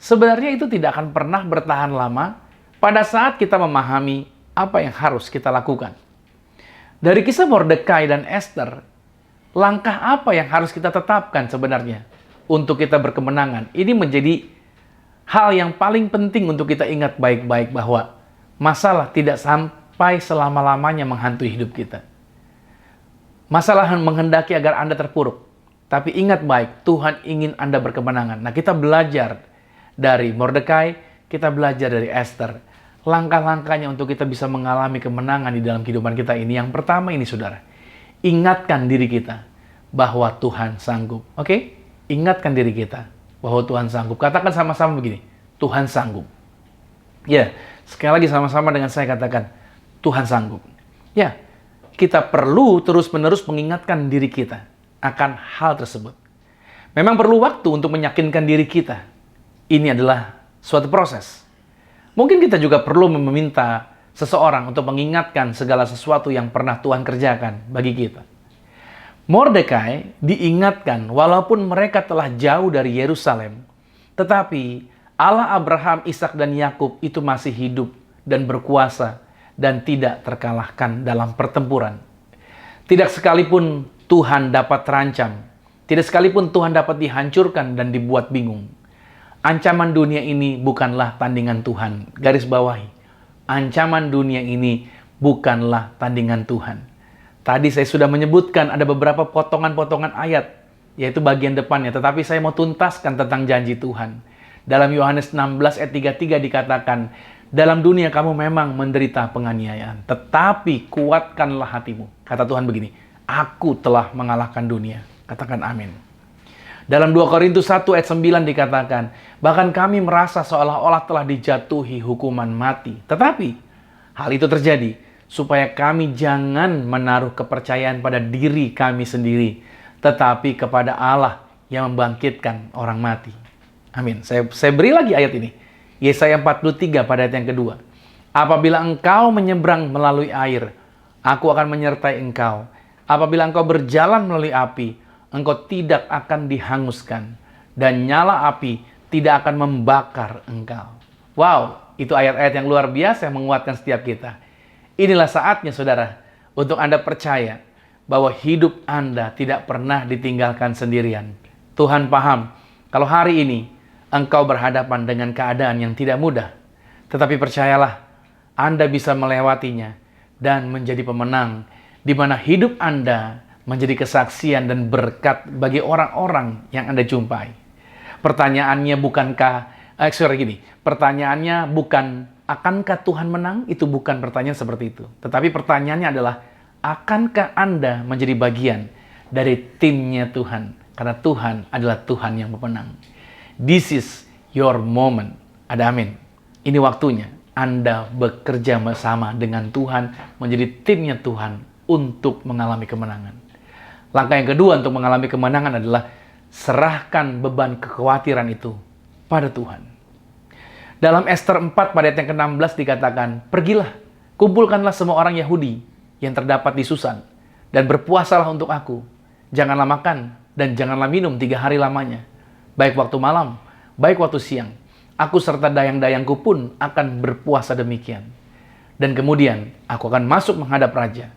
sebenarnya itu tidak akan pernah bertahan lama pada saat kita memahami apa yang harus kita lakukan. Dari kisah Mordekai dan Ester, langkah apa yang harus kita tetapkan sebenarnya untuk kita berkemenangan? Ini menjadi hal yang paling penting untuk kita ingat baik-baik, bahwa masalah tidak sampai selama-lamanya menghantui hidup kita. Masalah menghendaki agar Anda terpuruk. Tapi ingat baik, Tuhan ingin Anda berkemenangan. Nah, kita belajar dari Mordekai, kita belajar dari Esther. Langkah-langkahnya untuk kita bisa mengalami kemenangan di dalam kehidupan kita ini. Yang pertama ini saudara, ingatkan diri kita bahwa Tuhan sanggup. Oke? Ingatkan diri kita bahwa Tuhan sanggup. Katakan sama-sama begini, Tuhan sanggup. Ya, sekali lagi sama-sama dengan saya katakan, Tuhan sanggup. Ya, kita perlu terus-menerus mengingatkan diri kita akan hal tersebut. Memang perlu waktu untuk meyakinkan diri kita. Ini adalah suatu proses. Mungkin kita juga perlu meminta seseorang untuk mengingatkan segala sesuatu yang pernah Tuhan kerjakan bagi kita. Mordekai diingatkan walaupun mereka telah jauh dari Yerusalem, tetapi Allah Abraham, Ishak dan Yakub itu masih hidup dan berkuasa dan tidak terkalahkan dalam pertempuran. Tidak sekalipun Tuhan dapat terancam, tidak sekalipun Tuhan dapat dihancurkan dan dibuat bingung. Ancaman dunia ini bukanlah tandingan Tuhan. Garis bawahi. Ancaman dunia ini bukanlah tandingan Tuhan. Tadi saya sudah menyebutkan ada beberapa potongan-potongan ayat, yaitu bagian depannya. Tetapi saya mau tuntaskan tentang janji Tuhan. Dalam Yohanes 16 ayat 33 dikatakan, dalam dunia kamu memang menderita penganiayaan, tetapi kuatkanlah hatimu. Kata Tuhan begini, aku telah mengalahkan dunia. Katakan amin. Dalam 2 Korintus 1 ayat 9 dikatakan, bahkan kami merasa seolah-olah telah dijatuhi hukuman mati. Tetapi hal itu terjadi supaya kami jangan menaruh kepercayaan pada diri kami sendiri, tetapi kepada Allah yang membangkitkan orang mati. Amin. Saya beri lagi ayat ini. Yesaya 43 pada ayat yang kedua. Apabila engkau menyeberang melalui air, aku akan menyertai engkau. Apabila engkau berjalan melalui api, engkau tidak akan dihanguskan, dan nyala api tidak akan membakar engkau. Wow, itu ayat-ayat yang luar biasa yang menguatkan setiap kita. Inilah saatnya saudara, untuk Anda percaya bahwa hidup Anda tidak pernah ditinggalkan sendirian. Tuhan paham, kalau hari ini engkau berhadapan dengan keadaan yang tidak mudah, tetapi percayalah, Anda bisa melewatinya dan menjadi pemenang, di mana hidup Anda menjadi kesaksian dan berkat bagi orang-orang yang Anda jumpai. Pertanyaannya pertanyaannya bukan akankah Tuhan menang? Itu bukan pertanyaan seperti itu. Tetapi pertanyaannya adalah, akankah Anda menjadi bagian dari timnya Tuhan? Karena Tuhan adalah Tuhan yang pemenang. This is your moment. Ada amin. Ini waktunya Anda bekerja bersama dengan Tuhan, menjadi timnya Tuhan untuk mengalami kemenangan. Langkah yang kedua untuk mengalami kemenangan adalah serahkan beban kekhawatiran itu pada Tuhan. Dalam Esther 4 pada ayat yang ke-16 dikatakan, pergilah, kumpulkanlah semua orang Yahudi yang terdapat di Susan, dan berpuasalah untuk aku. Janganlah makan dan janganlah minum 3 hari lamanya, baik waktu malam, baik waktu siang. Aku serta dayang-dayangku pun akan berpuasa demikian. Dan kemudian aku akan masuk menghadap raja,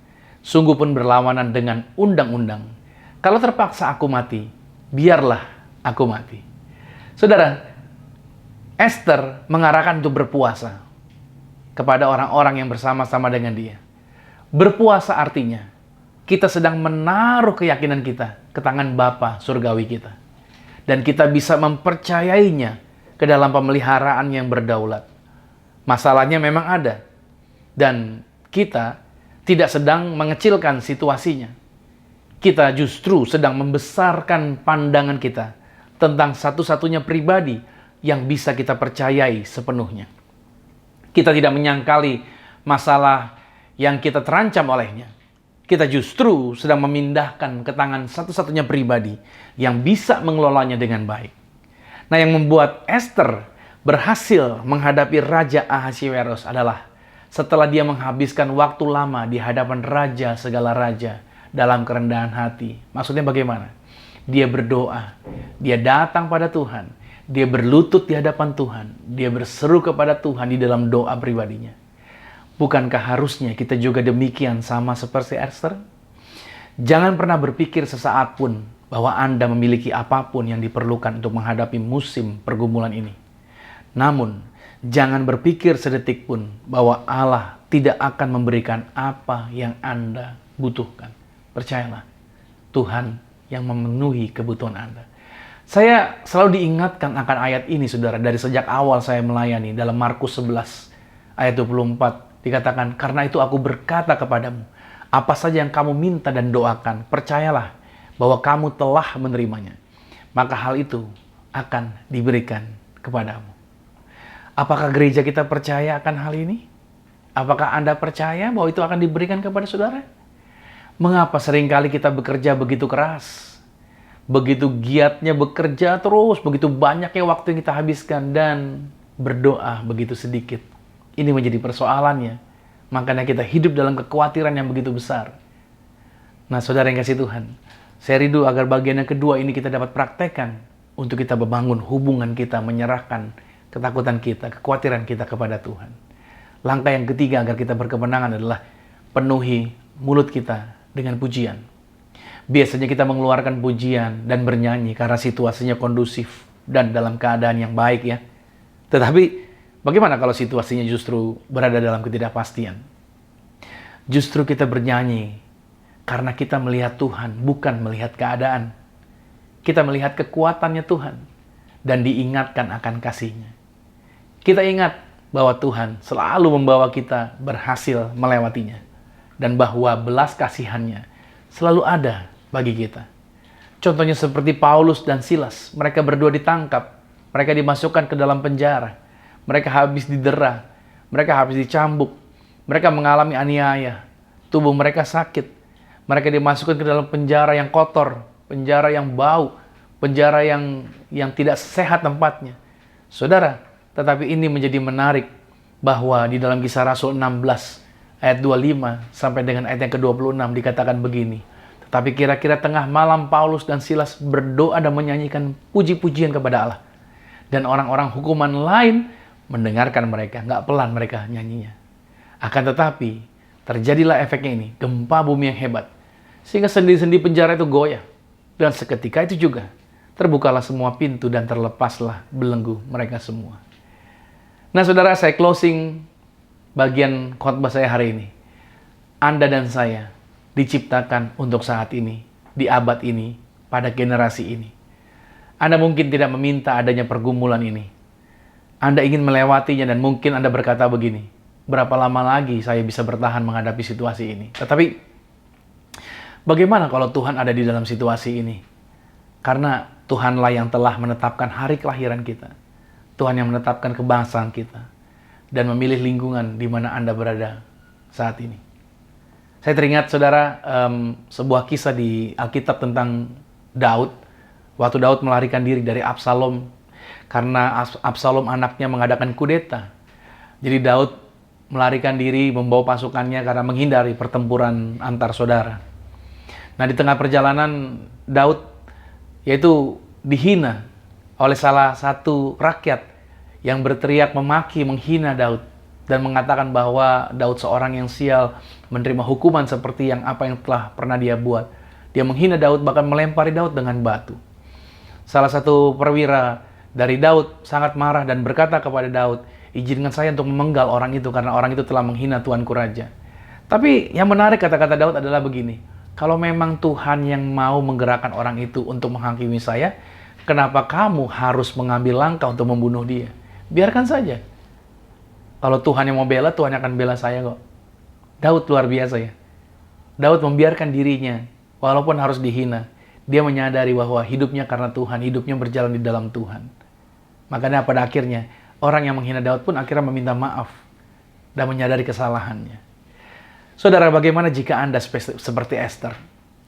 sungguh pun berlawanan dengan undang-undang. Kalau terpaksa aku mati, biarlah aku mati. Saudara, Esther mengarahkan untuk berpuasa kepada orang-orang yang bersama-sama dengan dia. Berpuasa artinya kita sedang menaruh keyakinan kita ke tangan Bapa surgawi kita. Dan kita bisa mempercayainya ke dalam pemeliharaan yang berdaulat. Masalahnya memang ada. Dan kita tidak sedang mengecilkan situasinya. Kita justru sedang membesarkan pandangan kita tentang satu-satunya pribadi yang bisa kita percayai sepenuhnya. Kita tidak menyangkali masalah yang kita terancam olehnya. Kita justru sedang memindahkan ke tangan satu-satunya pribadi yang bisa mengelolanya dengan baik. Nah, yang membuat Esther berhasil menghadapi Raja Ahasiweros adalah setelah dia menghabiskan waktu lama di hadapan raja segala raja dalam kerendahan hati. Maksudnya bagaimana? Dia berdoa, dia datang pada Tuhan, dia berlutut di hadapan Tuhan, dia berseru kepada Tuhan di dalam doa pribadinya. Bukankah harusnya kita juga demikian sama seperti Esther? Jangan pernah berpikir sesaat pun bahwa Anda memiliki apapun yang diperlukan untuk menghadapi musim pergumulan ini. Namun, jangan berpikir sedetik pun bahwa Allah tidak akan memberikan apa yang Anda butuhkan. Percayalah, Tuhan yang memenuhi kebutuhan Anda. Saya selalu diingatkan akan ayat ini, saudara, dari sejak awal saya melayani. Dalam Markus 11 ayat 24 dikatakan, karena itu aku berkata kepadamu, apa saja yang kamu minta dan doakan, percayalah bahwa kamu telah menerimanya, maka hal itu akan diberikan kepadamu. Apakah gereja kita percaya akan hal ini? Apakah Anda percaya bahwa itu akan diberikan kepada saudara? Mengapa seringkali kita bekerja begitu keras? Begitu giatnya bekerja terus, begitu banyaknya waktu yang kita habiskan, dan berdoa begitu sedikit. Ini menjadi persoalannya. Makanya kita hidup dalam kekhawatiran yang begitu besar. Nah, saudara yang kasih Tuhan, saya rindu agar bagian yang kedua ini kita dapat praktekkan untuk kita membangun hubungan kita, menyerahkan ketakutan kita, kekhawatiran kita kepada Tuhan. Langkah yang ketiga agar kita berkemenangan adalah penuhi mulut kita dengan pujian. Biasanya kita mengeluarkan pujian dan bernyanyi karena situasinya kondusif dan dalam keadaan yang baik ya. Tetapi bagaimana kalau situasinya justru berada dalam ketidakpastian? Justru kita bernyanyi karena kita melihat Tuhan, bukan melihat keadaan. Kita melihat kekuatannya Tuhan dan diingatkan akan kasih-Nya. Kita ingat bahwa Tuhan selalu membawa kita berhasil melewatinya. Dan bahwa belas kasihan-Nya selalu ada bagi kita. Contohnya seperti Paulus dan Silas. Mereka berdua ditangkap. Mereka dimasukkan ke dalam penjara. Mereka habis didera. Mereka habis dicambuk. Mereka mengalami aniaya. Tubuh mereka sakit. Mereka dimasukkan ke dalam penjara yang kotor. Penjara yang bau. Penjara yang tidak sehat tempatnya. Saudara, tetapi ini menjadi menarik bahwa di dalam Kisah Rasul 16 ayat 25 sampai dengan ayat yang ke-26 dikatakan begini. Tetapi kira-kira tengah malam Paulus dan Silas berdoa dan menyanyikan puji-pujian kepada Allah. Dan orang-orang hukuman lain mendengarkan mereka, nggak pelan mereka nyanyinya. Akan tetapi terjadilah efeknya ini, gempa bumi yang hebat. Sehingga sendi-sendi penjara itu goyah. Dan seketika itu juga terbukalah semua pintu dan terlepaslah belenggu mereka semua. Nah saudara, saya closing bagian khotbah saya hari ini. Anda dan saya diciptakan untuk saat ini, di abad ini, pada generasi ini. Anda mungkin tidak meminta adanya pergumulan ini. Anda ingin melewatinya dan mungkin Anda berkata begini, berapa lama lagi saya bisa bertahan menghadapi situasi ini? Tetapi bagaimana kalau Tuhan ada di dalam situasi ini? Karena Tuhanlah yang telah menetapkan hari kelahiran kita. Tuhan yang menetapkan kebangsaan kita. Dan memilih lingkungan di mana Anda berada saat ini. Saya teringat, saudara, sebuah kisah di Alkitab tentang Daud. Waktu Daud melarikan diri dari Absalom. Karena Absalom anaknya mengadakan kudeta. Jadi Daud melarikan diri, membawa pasukannya karena menghindari pertempuran antar saudara. Nah, di tengah perjalanan Daud yaitu dihina oleh salah satu rakyat yang berteriak memaki, menghina Daud dan mengatakan bahwa Daud seorang yang sial, menerima hukuman seperti yang telah pernah dia buat. Dia menghina Daud, bahkan melempari Daud dengan batu. Salah satu perwira dari Daud sangat marah dan berkata kepada Daud, izinkan saya untuk memenggal orang itu karena orang itu telah menghina Tuanku Raja. Tapi yang menarik kata-kata Daud adalah begini, kalau memang Tuhan yang mau menggerakkan orang itu untuk menghakimi saya, kenapa kamu harus mengambil langkah untuk membunuh dia? Biarkan saja. Kalau Tuhan yang mau bela, Tuhan akan bela saya kok. Daud luar biasa ya. Daud membiarkan dirinya, walaupun harus dihina. Dia menyadari bahwa hidupnya karena Tuhan, hidupnya berjalan di dalam Tuhan. Makanya pada akhirnya, orang yang menghina Daud pun akhirnya meminta maaf dan menyadari kesalahannya. Saudara, bagaimana jika Anda seperti Esther,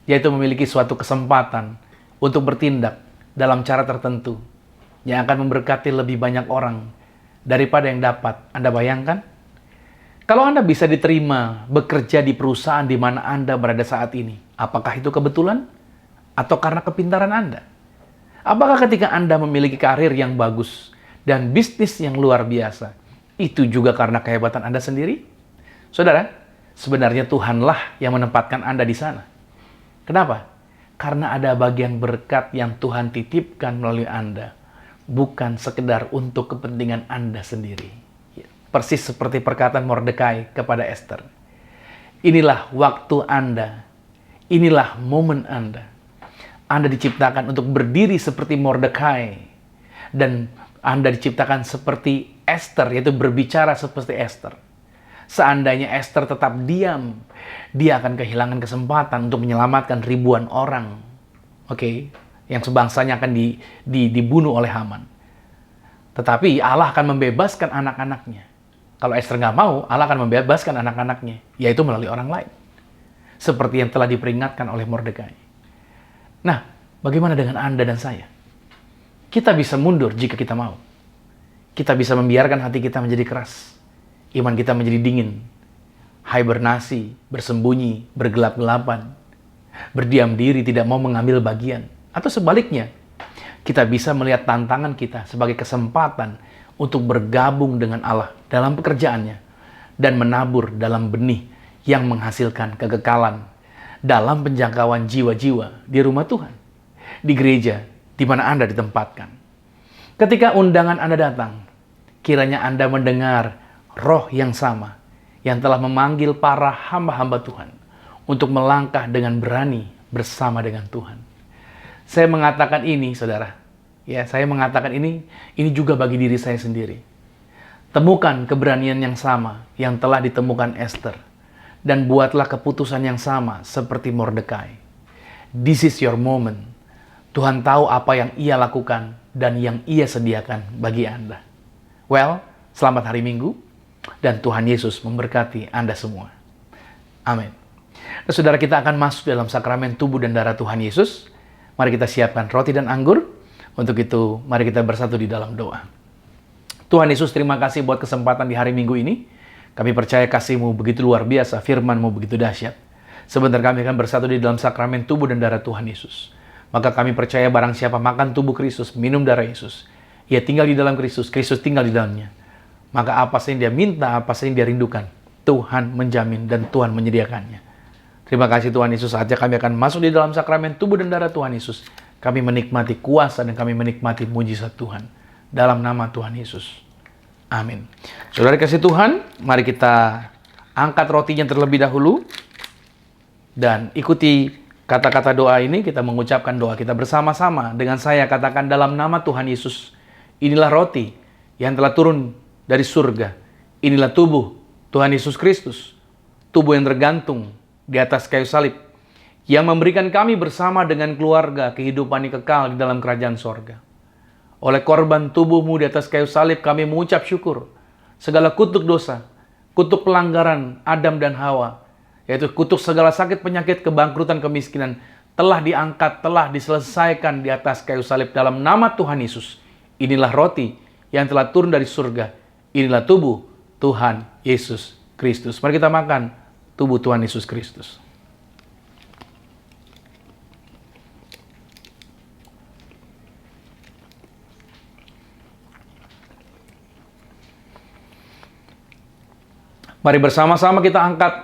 yaitu memiliki suatu kesempatan untuk bertindak dalam cara tertentu yang akan memberkati lebih banyak orang daripada yang dapat Anda bayangkan? Kalau Anda bisa diterima bekerja di perusahaan di mana Anda berada saat ini, apakah itu kebetulan atau karena kepintaran Anda? Apakah ketika Anda memiliki karir yang bagus dan bisnis yang luar biasa, itu juga karena kehebatan Anda sendiri? Saudara, sebenarnya Tuhanlah yang menempatkan Anda di sana. Kenapa? Karena ada bagian berkat yang Tuhan titipkan melalui Anda. Bukan sekedar untuk kepentingan Anda sendiri. Persis seperti perkataan Mordekai kepada Esther. Inilah waktu Anda. Inilah momen Anda. Anda diciptakan untuk berdiri seperti Mordekai. Dan Anda diciptakan seperti Esther, yaitu berbicara seperti Esther. Seandainya Esther tetap diam, dia akan kehilangan kesempatan untuk menyelamatkan ribuan orang. Yang sebangsanya akan dibunuh oleh Haman. Tetapi Allah akan membebaskan anak-anaknya. Kalau Esther nggak mau, Allah akan membebaskan anak-anaknya, yaitu melalui orang lain. Seperti yang telah diperingatkan oleh Mordekai. Nah, bagaimana dengan Anda dan saya? Kita bisa mundur jika kita mau. Kita bisa membiarkan hati kita menjadi keras. Iman kita menjadi dingin. Hibernasi, bersembunyi, bergelap-gelapan. Berdiam diri, tidak mau mengambil bagian. Atau sebaliknya, kita bisa melihat tantangan kita sebagai kesempatan untuk bergabung dengan Allah dalam pekerjaannya dan menabur dalam benih yang menghasilkan kekekalan dalam penjangkauan jiwa-jiwa di rumah Tuhan, di gereja di mana Anda ditempatkan. Ketika undangan Anda datang, kiranya Anda mendengar roh yang sama yang telah memanggil para hamba-hamba Tuhan untuk melangkah dengan berani bersama dengan Tuhan. Saya mengatakan ini, saudara. Saya mengatakan ini juga bagi diri saya sendiri. Temukan keberanian yang sama yang telah ditemukan Esther. Dan buatlah keputusan yang sama seperti Mordekai. This is your moment. Tuhan tahu apa yang Ia lakukan dan yang Ia sediakan bagi Anda. Selamat hari Minggu. Dan Tuhan Yesus memberkati Anda semua. Amin. Nah, saudara, kita akan masuk dalam sakramen tubuh dan darah Tuhan Yesus. Mari kita siapkan roti dan anggur. Untuk itu, mari kita bersatu di dalam doa. Tuhan Yesus, terima kasih buat kesempatan di hari Minggu ini. Kami percaya kasih-Mu begitu luar biasa, firman-Mu begitu dahsyat. Sebentar kami akan bersatu di dalam sakramen tubuh dan darah Tuhan Yesus. Maka kami percaya barang siapa makan tubuh Kristus, minum darah Yesus, ia tinggal di dalam Kristus, Kristus tinggal di dalamnya. Maka apa saja yang dia minta, apa saja yang dia rindukan, Tuhan menjamin dan Tuhan menyediakannya. Terima kasih Tuhan Yesus. Saatnya kami akan masuk di dalam sakramen tubuh dan darah Tuhan Yesus. Kami menikmati kuasa dan kami menikmati mujizat Tuhan. Dalam nama Tuhan Yesus. Amin. Saudara kasih Tuhan, mari kita angkat rotinya terlebih dahulu. Dan ikuti kata-kata doa ini, kita mengucapkan doa kita bersama-sama. Dengan saya katakan dalam nama Tuhan Yesus. Inilah roti yang telah turun dari surga. Inilah tubuh Tuhan Yesus Kristus. Tubuh yang tergantung di atas kayu salib, yang memberikan kami bersama dengan keluarga kehidupan yang kekal di dalam kerajaan sorga. Oleh korban tubuh-Mu di atas kayu salib, kami mengucap syukur. Segala kutuk dosa, kutuk pelanggaran Adam dan Hawa, yaitu kutuk segala sakit, penyakit, kebangkrutan, kemiskinan, telah diangkat, telah diselesaikan di atas kayu salib dalam nama Tuhan Yesus. Inilah roti yang telah turun dari surga. Inilah tubuh Tuhan Yesus Kristus. Mari kita makan tubuh Tuhan Yesus Kristus. Mari bersama-sama kita angkat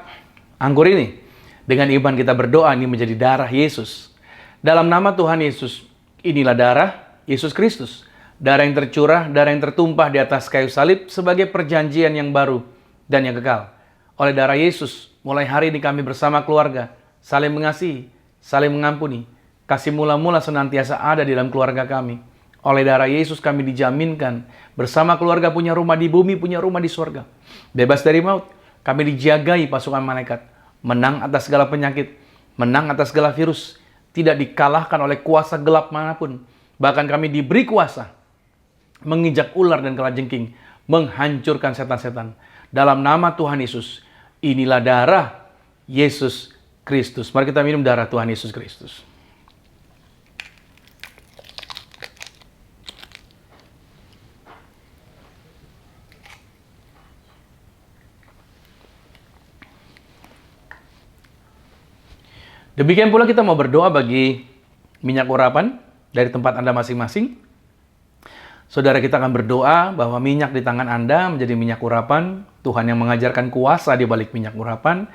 anggur ini. Dengan iman kita berdoa, ini menjadi darah Yesus. Dalam nama Tuhan Yesus, inilah darah Yesus Kristus. Darah yang tercurah, darah yang tertumpah di atas kayu salib sebagai perjanjian yang baru dan yang kekal. Oleh darah Yesus, mulai hari ini kami bersama keluarga, saling mengasihi, saling mengampuni. Kasih mula-mula senantiasa ada di dalam keluarga kami. Oleh darah Yesus kami dijaminkan bersama keluarga punya rumah di bumi, punya rumah di surga. Bebas dari maut, kami dijagai pasukan malaikat. Menang atas segala penyakit, menang atas segala virus. Tidak dikalahkan oleh kuasa gelap manapun. Bahkan kami diberi kuasa menginjak ular dan kalajengking, menghancurkan setan-setan. Dalam nama Tuhan Yesus, inilah darah Yesus Kristus. Mari kita minum darah Tuhan Yesus Kristus. Demikian pula kita mau berdoa bagi minyak urapan dari tempat Anda masing-masing. Saudara, kita akan berdoa bahwa minyak di tangan Anda menjadi minyak urapan. Tuhan yang mengajarkan kuasa di balik minyak urapan.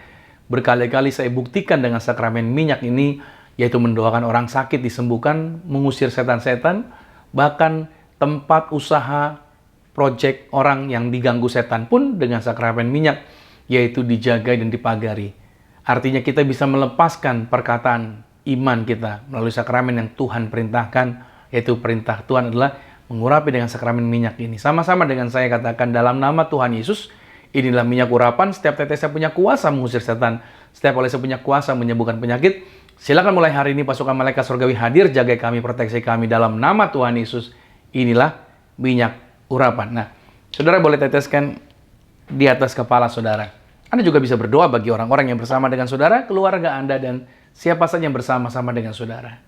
Berkali-kali saya buktikan dengan sakramen minyak ini, yaitu mendoakan orang sakit disembuhkan, mengusir setan-setan, bahkan tempat usaha, proyek orang yang diganggu setan pun dengan sakramen minyak, yaitu dijaga dan dipagari. Artinya kita bisa melepaskan perkataan iman kita melalui sakramen yang Tuhan perintahkan, yaitu perintah Tuhan adalah mengurapi dengan sakramen minyak ini. Sama-sama dengan saya katakan, dalam nama Tuhan Yesus, inilah minyak urapan, setiap tetesnya punya kuasa mengusir setan, setiap olesnya punya kuasa menyembuhkan penyakit. Silakan mulai hari ini pasukan malaikat surgawi hadir, jaga kami, proteksi kami dalam nama Tuhan Yesus. Inilah minyak urapan. Nah, saudara boleh teteskan di atas kepala saudara. Anda juga bisa berdoa bagi orang-orang yang bersama dengan saudara, keluarga Anda, dan siapa saja yang bersama-sama dengan saudara.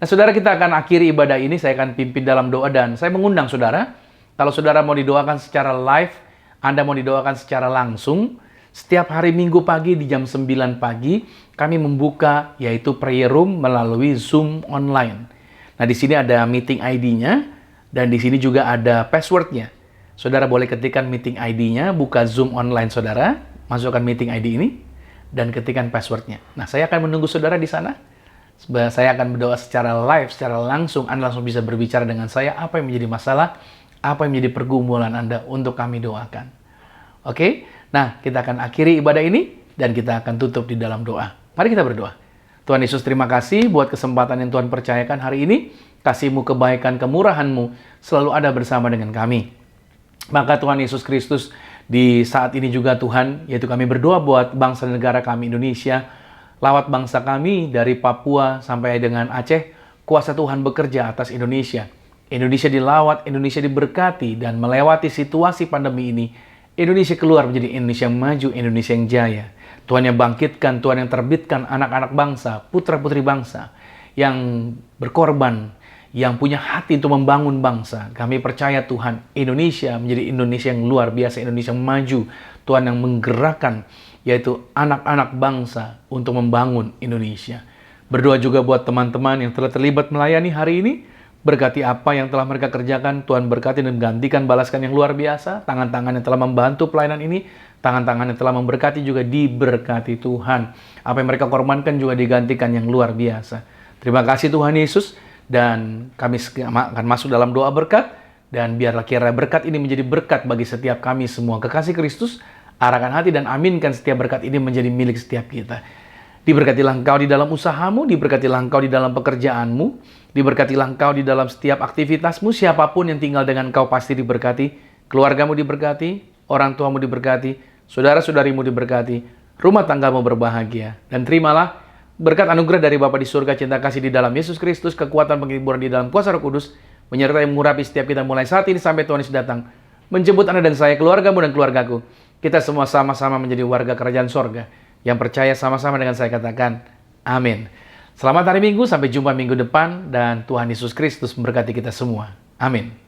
Nah, saudara, kita akan akhiri ibadah ini. Saya akan pimpin dalam doa dan saya mengundang saudara. Kalau saudara mau didoakan secara live, Anda mau didoakan secara langsung, setiap hari Minggu pagi di jam 9 pagi, kami membuka yaitu prayer room melalui Zoom online. Nah, di sini ada meeting ID-nya dan di sini juga ada password-nya. Saudara boleh ketikkan meeting ID-nya, buka Zoom online saudara, masukkan meeting ID ini, dan ketikkan password-nya. Nah, saya akan menunggu saudara di sana. Saya akan berdoa secara live, secara langsung. Anda langsung bisa berbicara dengan saya, apa yang menjadi masalah, apa yang menjadi pergumulan Anda untuk kami doakan. Oke? Nah, kita akan akhiri ibadah ini, dan kita akan tutup di dalam doa. Mari kita berdoa. Tuhan Yesus, terima kasih buat kesempatan yang Tuhan percayakan hari ini. Kasih-Mu, kebaikan, kemurahan-Mu selalu ada bersama dengan kami. Maka Tuhan Yesus Kristus, di saat ini juga Tuhan, yaitu kami berdoa buat bangsa dan negara kami Indonesia, lawat bangsa kami dari Papua sampai dengan Aceh, kuasa Tuhan bekerja atas Indonesia. Indonesia dilawat, Indonesia diberkati, dan melewati situasi pandemi ini, Indonesia keluar menjadi Indonesia yang maju, Indonesia yang jaya. Tuhan yang bangkitkan, Tuhan yang terbitkan anak-anak bangsa, putra-putri bangsa, yang berkorban, yang punya hati untuk membangun bangsa. Kami percaya Tuhan, Indonesia menjadi Indonesia yang luar biasa, Indonesia yang maju. Tuhan yang menggerakkan, yaitu anak-anak bangsa untuk membangun Indonesia. Berdoa juga buat teman-teman yang telah terlibat melayani hari ini. Berkati apa yang telah mereka kerjakan, Tuhan berkati dan gantikan, balaskan yang luar biasa. Tangan-tangan yang telah membantu pelayanan ini, tangan-tangan yang telah memberkati juga diberkati Tuhan. Apa yang mereka korbankan juga digantikan yang luar biasa. Terima kasih Tuhan Yesus. Dan kami akan masuk dalam doa berkat, dan biarlah kiranya berkat ini menjadi berkat bagi setiap kami semua. Kekasih Kristus, arahkan hati dan aminkan setiap berkat ini menjadi milik setiap kita. Diberkatilah engkau di dalam usahamu, diberkatilah engkau di dalam pekerjaanmu, diberkatilah engkau di dalam setiap aktivitasmu. Siapapun yang tinggal dengan engkau pasti diberkati. Keluargamu diberkati, orang tuamu diberkati, saudara-saudarimu diberkati, rumah tanggamu berbahagia. Dan terimalah berkat anugerah dari Bapa di surga, cinta kasih di dalam Yesus Kristus, kekuatan penghiburan di dalam kuasa Roh Kudus, menyertai mengurapi setiap kita mulai saat ini sampai Tuhan Yesus datang, menjemput Anda dan saya, keluargamu dan keluargaku. Kita semua sama-sama menjadi warga kerajaan sorga. Yang percaya sama-sama dengan saya katakan, amin. Selamat hari Minggu, sampai jumpa minggu depan, dan Tuhan Yesus Kristus memberkati kita semua. Amin.